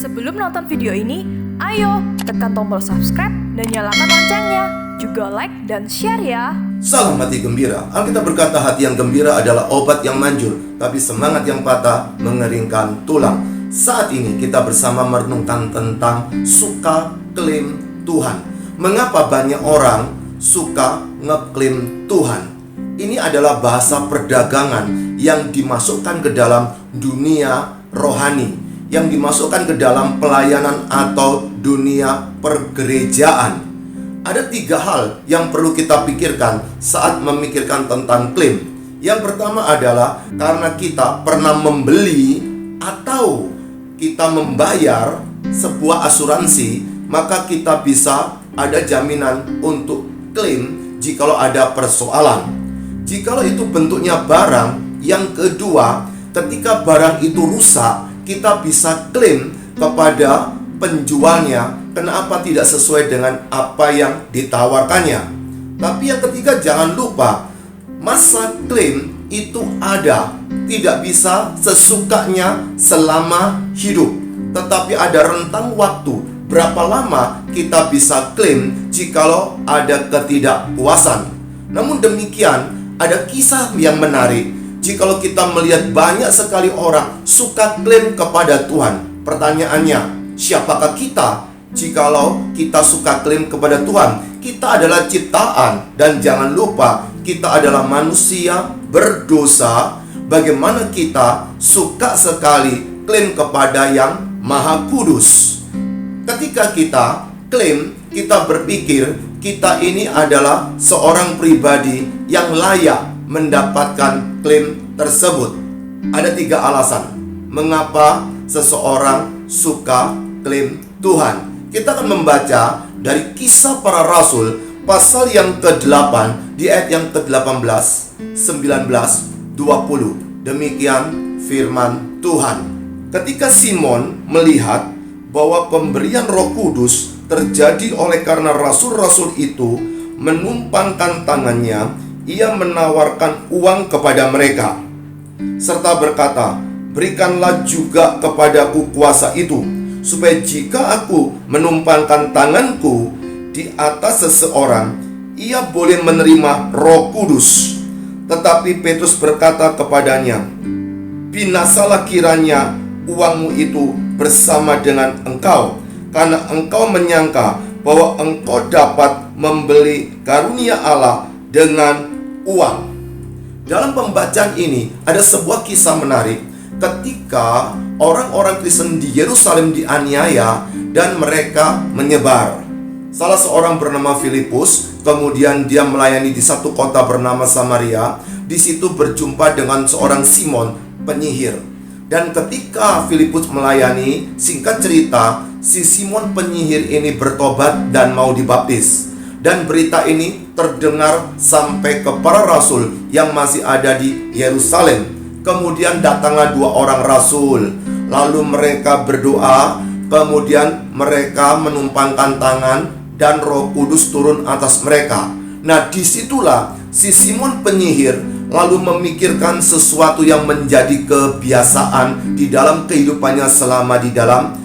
Sebelum nonton video ini, ayo tekan tombol subscribe dan nyalakan loncengnya. Juga like dan share ya. Salam hati gembira. Alkitab berkata hati yang gembira adalah obat yang manjur, tapi semangat yang patah mengeringkan tulang. Saat ini kita bersama merenungkan tentang suka klaim Tuhan. Mengapa banyak orang suka ngeklaim Tuhan? Ini adalah bahasa perdagangan yang dimasukkan ke dalam dunia rohani, yang dimasukkan ke dalam pelayanan atau dunia pergerejaan. Ada 3 hal yang perlu kita pikirkan saat memikirkan tentang klaim. Yang pertama adalah karena kita pernah membeli atau kita membayar sebuah asuransi, maka kita bisa ada jaminan untuk klaim jikalau ada persoalan. Jikalau itu bentuknya barang. Yang kedua, ketika barang itu rusak, kita bisa klaim kepada penjualnya. Kenapa tidak sesuai dengan apa yang ditawarkannya? Tapi yang ketiga, jangan lupa masa klaim itu ada. Tidak bisa sesukanya selama hidup, tetapi ada rentang waktu berapa lama kita bisa klaim jikalau ada ketidakpuasan. Namun demikian, ada kisah yang menarik. Jikalau kita melihat banyak sekali orang suka klaim kepada Tuhan, pertanyaannya, siapakah kita? Jikalau kita suka klaim kepada Tuhan, kita adalah ciptaan. Dan jangan lupa, kita adalah manusia berdosa. Bagaimana kita suka sekali klaim kepada yang Maha Kudus. Ketika kita klaim, kita berpikir kita ini adalah seorang pribadi yang layak mendapatkan klaim tersebut. Ada 3 alasan mengapa seseorang suka klaim Tuhan. Kita akan membaca dari Kisah Para Rasul pasal yang ke-8 di ayat yang ke-18, 19, 20. Demikian firman Tuhan. Ketika Simon melihat bahwa pemberian Roh Kudus terjadi oleh karena rasul-rasul itu menumpangkan tangannya, ia menawarkan uang kepada mereka serta berkata, "Berikanlah juga kepadaku kuasa itu, supaya jika aku menumpangkan tanganku di atas seseorang, ia boleh menerima Roh Kudus." Tetapi Petrus berkata kepadanya, "Binasalah kiranya uangmu itu bersama dengan engkau, karena engkau menyangka bahwa engkau dapat membeli karunia Allah dengan uang." Dalam pembacaan ini ada sebuah kisah menarik ketika orang-orang Kristen di Yerusalem dianiaya dan mereka menyebar. Salah seorang bernama Filipus, kemudian dia melayani di satu kota bernama Samaria. Di situ berjumpa dengan seorang Simon penyihir. Dan ketika Filipus melayani, singkat cerita, si Simon penyihir ini bertobat dan mau dibaptis. Dan berita ini terdengar sampai ke para rasul yang masih ada di Yerusalem. Kemudian datanglah 2 orang rasul. Lalu mereka berdoa. Kemudian mereka menumpangkan tangan dan Roh Kudus turun atas mereka. Nah, disitulah si Simon penyihir lalu memikirkan sesuatu yang menjadi kebiasaan di dalam kehidupannya selama di dalam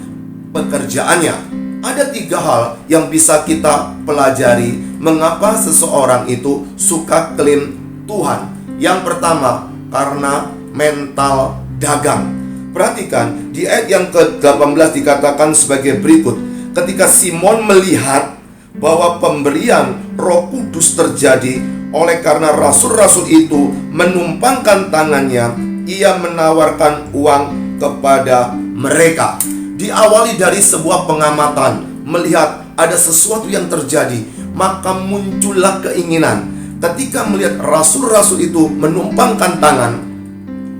pekerjaannya. Ada 3 hal yang bisa kita pelajari mengapa seseorang itu suka klaim Tuhan. Yang pertama, karena mental dagang. Perhatikan, di ayat yang ke-18 dikatakan sebagai berikut. Ketika Simon melihat bahwa pemberian Roh Kudus terjadi oleh karena rasul-rasul itu menumpangkan tangannya, ia menawarkan uang kepada mereka. Diawali dari sebuah pengamatan, melihat ada sesuatu yang terjadi, maka muncullah keinginan. Ketika melihat rasul-rasul itu menumpangkan tangan,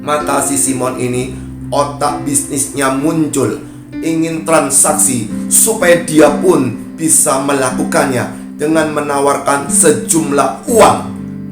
maka si Simon ini otak bisnisnya muncul, ingin transaksi supaya dia pun bisa melakukannya dengan menawarkan sejumlah uang.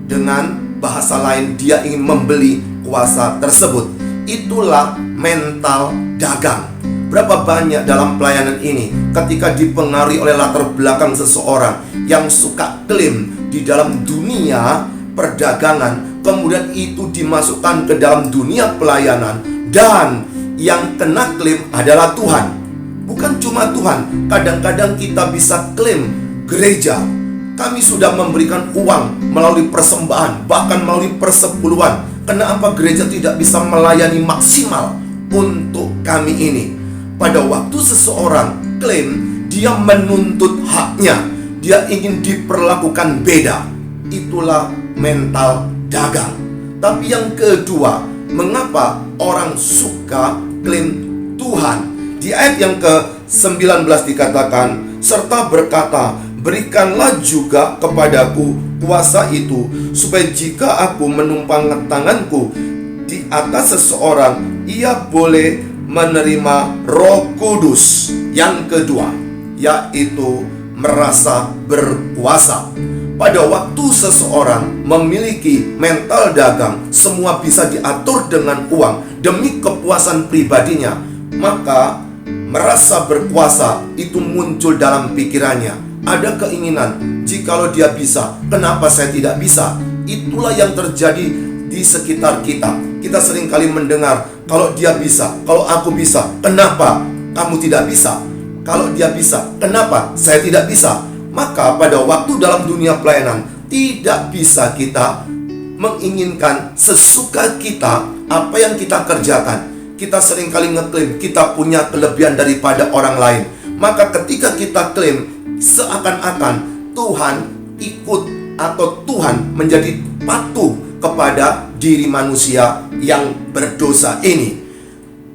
Dengan bahasa lain, dia ingin membeli kuasa tersebut. Itulah mental dagang. Berapa banyak dalam pelayanan ini ketika dipengaruhi oleh latar belakang seseorang yang suka klaim di dalam dunia perdagangan, kemudian itu dimasukkan ke dalam dunia pelayanan, dan yang kena klaim adalah Tuhan. Bukan cuma Tuhan, kadang-kadang kita bisa klaim gereja. Kami sudah memberikan uang melalui persembahan, bahkan melalui persepuluhan. Kenapa gereja tidak bisa melayani maksimal untuk kami ini? Pada waktu seseorang klaim, dia menuntut haknya, dia ingin diperlakukan beda. Itulah mental dagang. Tapi yang kedua, mengapa orang suka klaim Tuhan? Di ayat yang ke-19 dikatakan, serta berkata, berikanlah juga kepadaku kuasa itu, supaya jika aku menumpang tanganku di atas seseorang, ia boleh menerima Roh Kudus. Yang kedua, yaitu merasa berkuasa. Pada waktu seseorang memiliki mental dagang, semua bisa diatur dengan uang demi kepuasan pribadinya, maka merasa berkuasa itu muncul dalam pikirannya. Ada keinginan, jikalau dia bisa, kenapa saya tidak bisa? Itulah yang terjadi di sekitar kita. Kita seringkali mendengar, kalau dia bisa, kalau aku bisa, kenapa kamu tidak bisa? Kalau dia bisa, kenapa saya tidak bisa? Maka pada waktu dalam dunia pelayanan, tidak bisa kita menginginkan sesuka kita apa yang kita kerjakan. Kita seringkali ngeklaim kita punya kelebihan daripada orang lain. Maka ketika kita klaim, seakan-akan Tuhan ikut atau Tuhan menjadi patuh kepada diri manusia yang berdosa ini.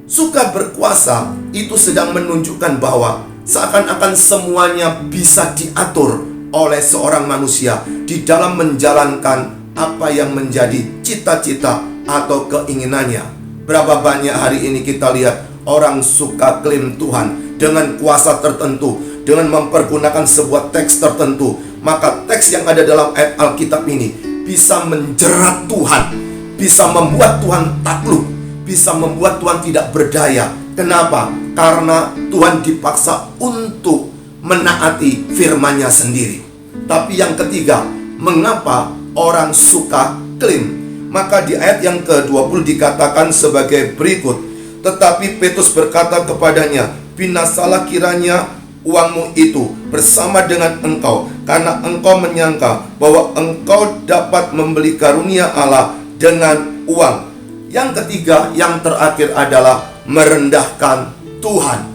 Suka berkuasa itu sedang menunjukkan bahwa seakan-akan semuanya bisa diatur oleh seorang manusia di dalam menjalankan apa yang menjadi cita-cita atau keinginannya. Berapa banyak hari ini kita lihat orang suka klaim Tuhan dengan kuasa tertentu, dengan mempergunakan sebuah teks tertentu. Maka teks yang ada dalam ayat Alkitab ini bisa menjerat Tuhan, bisa membuat Tuhan takluk, bisa membuat Tuhan tidak berdaya. Kenapa? Karena Tuhan dipaksa untuk menaati firman-Nya sendiri. Tapi yang ketiga, mengapa orang suka klaim? Maka di ayat yang ke-20 dikatakan sebagai berikut, tetapi Petrus berkata kepadanya, binasalah kiranya uangmu itu bersama dengan engkau, karena engkau menyangka bahwa engkau dapat membeli karunia Allah dengan uang. Yang ketiga, yang terakhir adalah merendahkan Tuhan.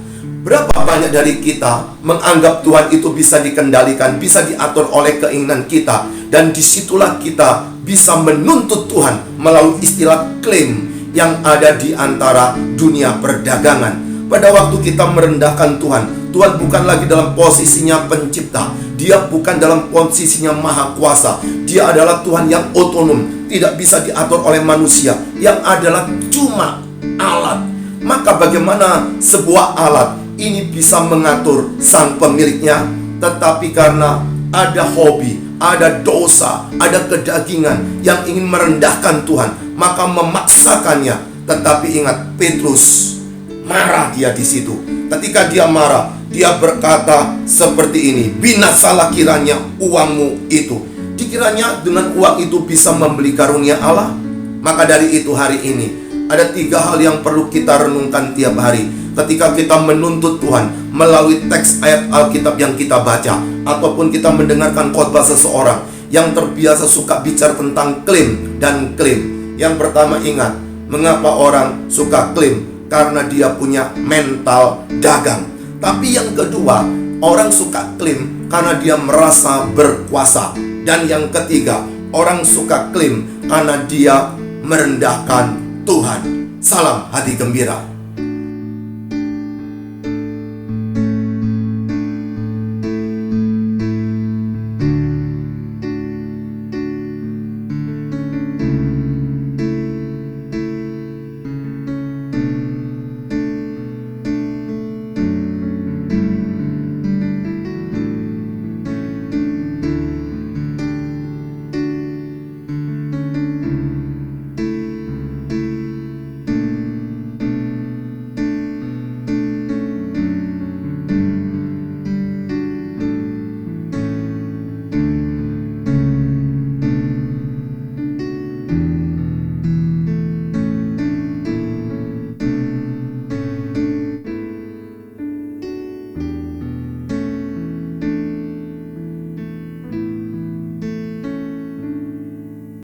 Berapa banyak dari kita menganggap Tuhan itu bisa dikendalikan, bisa diatur oleh keinginan kita, dan disitulah kita bisa menuntut Tuhan melalui istilah klaim yang ada di antara dunia perdagangan. Pada waktu kita merendahkan Tuhan, Tuhan bukan lagi dalam posisinya pencipta, Dia bukan dalam posisinya maha kuasa. Dia adalah Tuhan yang otonom, tidak bisa diatur oleh manusia, yang adalah cuma alat. Maka bagaimana sebuah alat ini bisa mengatur sang pemiliknya? Tetapi karena ada hobi, ada dosa, ada kedagingan yang ingin merendahkan Tuhan, maka memaksakannya. Tetapi ingat, Petrus marah dia di situ. Ketika dia marah, dia berkata seperti ini, binasalah kiranya uangmu itu. Dikiranya dengan uang itu bisa membeli karunia Allah. Maka dari itu hari ini ada 3 hal yang perlu kita renungkan tiap hari ketika kita menuntut Tuhan melalui teks ayat Alkitab yang kita baca, ataupun kita mendengarkan khotbah seseorang yang terbiasa suka bicara tentang klaim dan klaim. Yang pertama, ingat, mengapa orang suka klaim? Karena dia punya mental dagang. Tapi yang kedua, orang suka klaim karena dia merasa berkuasa. Dan yang ketiga, orang suka klaim karena dia merendahkan Tuhan. Salam hati gembira.